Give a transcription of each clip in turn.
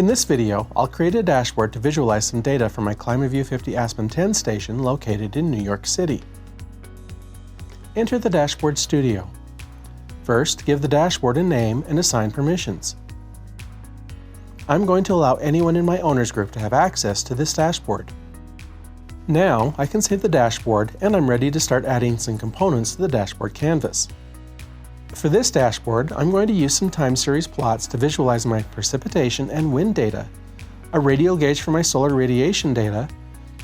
In this video, I'll create a dashboard to visualize some data from my ClimaView 50 Aspen 10 station located in New York City. Enter the Dashboard Studio. First, give the dashboard a name and assign permissions. I'm going to allow anyone in my owners group to have access to this dashboard. Now, I can save the dashboard and I'm ready to start adding some components to the dashboard canvas. For this dashboard, I'm going to use some time series plots to visualize my precipitation and wind data, a radial gauge for my solar radiation data,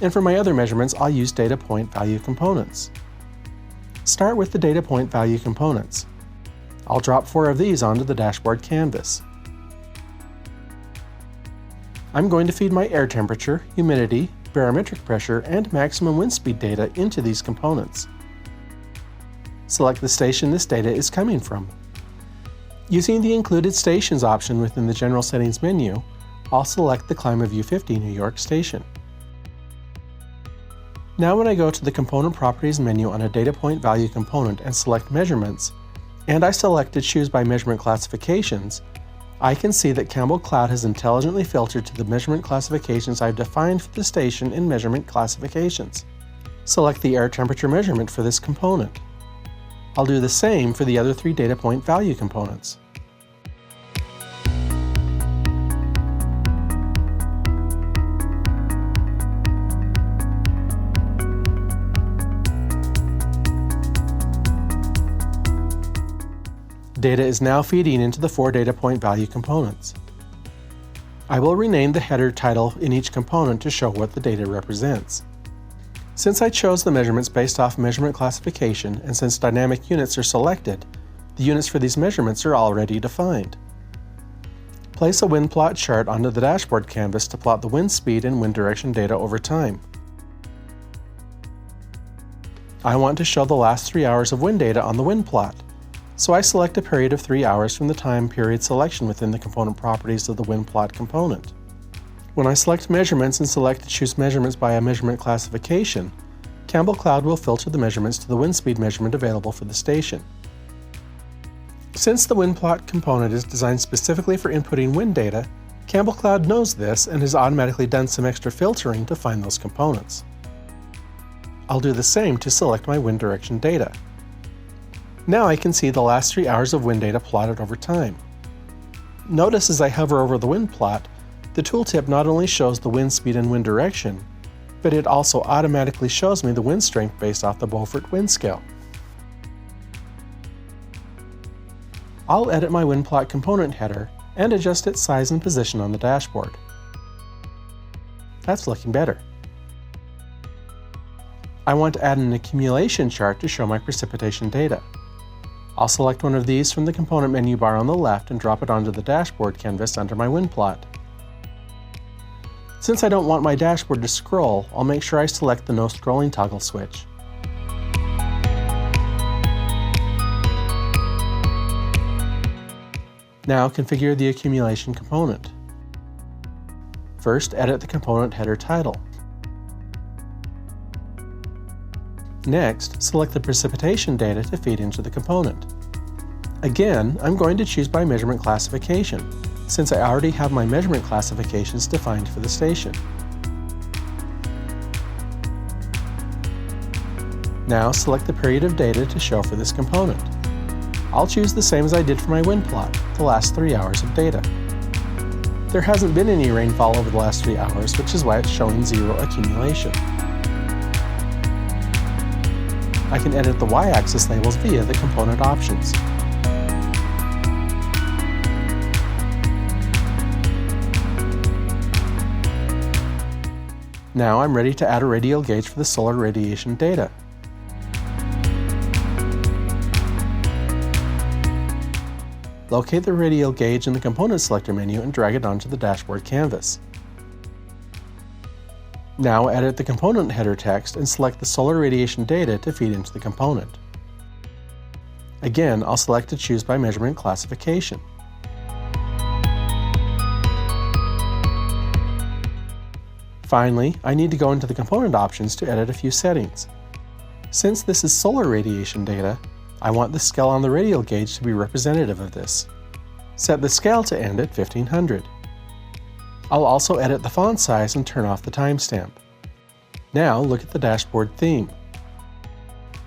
and for my other measurements I'll use data point value components. Start with the data point value components. I'll drop 4 of these onto the dashboard canvas. I'm going to feed my air temperature, humidity, barometric pressure, and maximum wind speed data into these components. Select the station this data is coming from. Using the Included Stations option within the General Settings menu, I'll select the ClimaView 50 New York station. Now when I go to the Component Properties menu on a data point value component and select Measurements, and I select to Choose by Measurement Classifications, I can see that Campbell Cloud has intelligently filtered to the measurement classifications I've defined for the station in Measurement Classifications. Select the air temperature measurement for this component. I'll do the same for the other 3 data point value components. Data is now feeding into the 4 data point value components. I will rename the header title in each component to show what the data represents. Since I chose the measurements based off measurement classification, and since dynamic units are selected, the units for these measurements are already defined. Place a wind plot chart onto the dashboard canvas to plot the wind speed and wind direction data over time. I want to show the last 3 hours of wind data on the wind plot, so I select a period of 3 hours from the time period selection within the component properties of the wind plot component. When I select Measurements and select to Choose Measurements by a measurement classification, Campbell Cloud will filter the measurements to the wind speed measurement available for the station. Since the wind plot component is designed specifically for inputting wind data, Campbell Cloud knows this and has automatically done some extra filtering to find those components. I'll do the same to select my wind direction data. Now I can see the last 3 hours of wind data plotted over time. Notice as I hover over the wind plot, the tooltip not only shows the wind speed and wind direction, but it also automatically shows me the wind strength based off the Beaufort wind scale. I'll edit my wind plot component header and adjust its size and position on the dashboard. That's looking better. I want to add an accumulation chart to show my precipitation data. I'll select one of these from the component menu bar on the left and drop it onto the dashboard canvas under my wind plot. Since I don't want my dashboard to scroll, I'll make sure I select the No Scrolling toggle switch. Now configure the accumulation component. First, edit the component header title. Next, select the precipitation data to feed into the component. Again, I'm going to choose by measurement classification, since I already have my measurement classifications defined for the station. Now select the period of data to show for this component. I'll choose the same as I did for my wind plot, the last 3 hours of data. There hasn't been any rainfall over the last 3 hours, which is why it's showing 0 accumulation. I can edit the y-axis labels via the component options. Now I'm ready to add a radial gauge for the solar radiation data. Locate the radial gauge in the Component Selector menu and drag it onto the dashboard canvas. Now edit the component header text and select the solar radiation data to feed into the component. Again, I'll select to Choose by Measurement Classification. Finally, I need to go into the component options to edit a few settings. Since this is solar radiation data, I want the scale on the radial gauge to be representative of this. Set the scale to end at 1500. I'll also edit the font size and turn off the timestamp. Now look at the dashboard theme.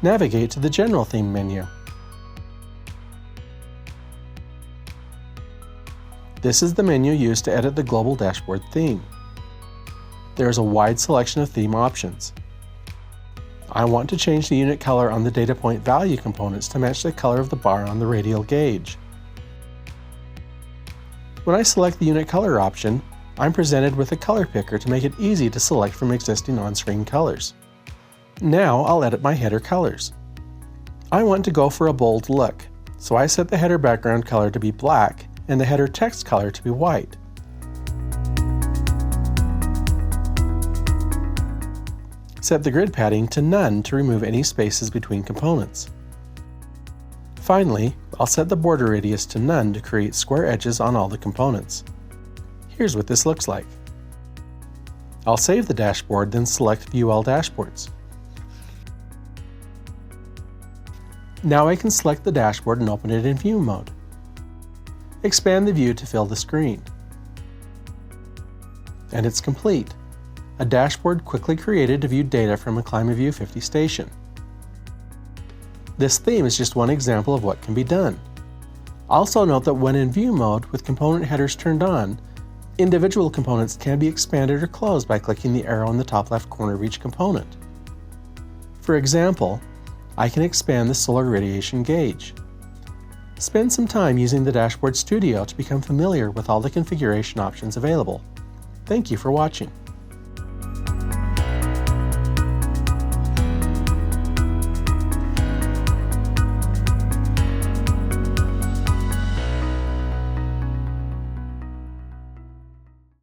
Navigate to the General Theme menu. This is the menu used to edit the global dashboard theme. There is a wide selection of theme options. I want to change the unit color on the data point value components to match the color of the bar on the radial gauge. When I select the unit color option, I'm presented with a color picker to make it easy to select from existing on-screen colors. Now I'll edit my header colors. I want to go for a bold look, so I set the header background color to be black and the header text color to be white. Set the grid padding to none to remove any spaces between components. Finally, I'll set the border radius to none to create square edges on all the components. Here's what this looks like. I'll save the dashboard, then select View All Dashboards. Now I can select the dashboard and open it in view mode. Expand the view to fill the screen. And it's complete. A dashboard quickly created to view data from a ClimateView 50 station. This theme is just one example of what can be done. Also note that when in view mode with component headers turned on, individual components can be expanded or closed by clicking the arrow in the top left corner of each component. For example, I can expand the solar radiation gauge. Spend some time using the Dashboard Studio to become familiar with all the configuration options available. Thank you for watching.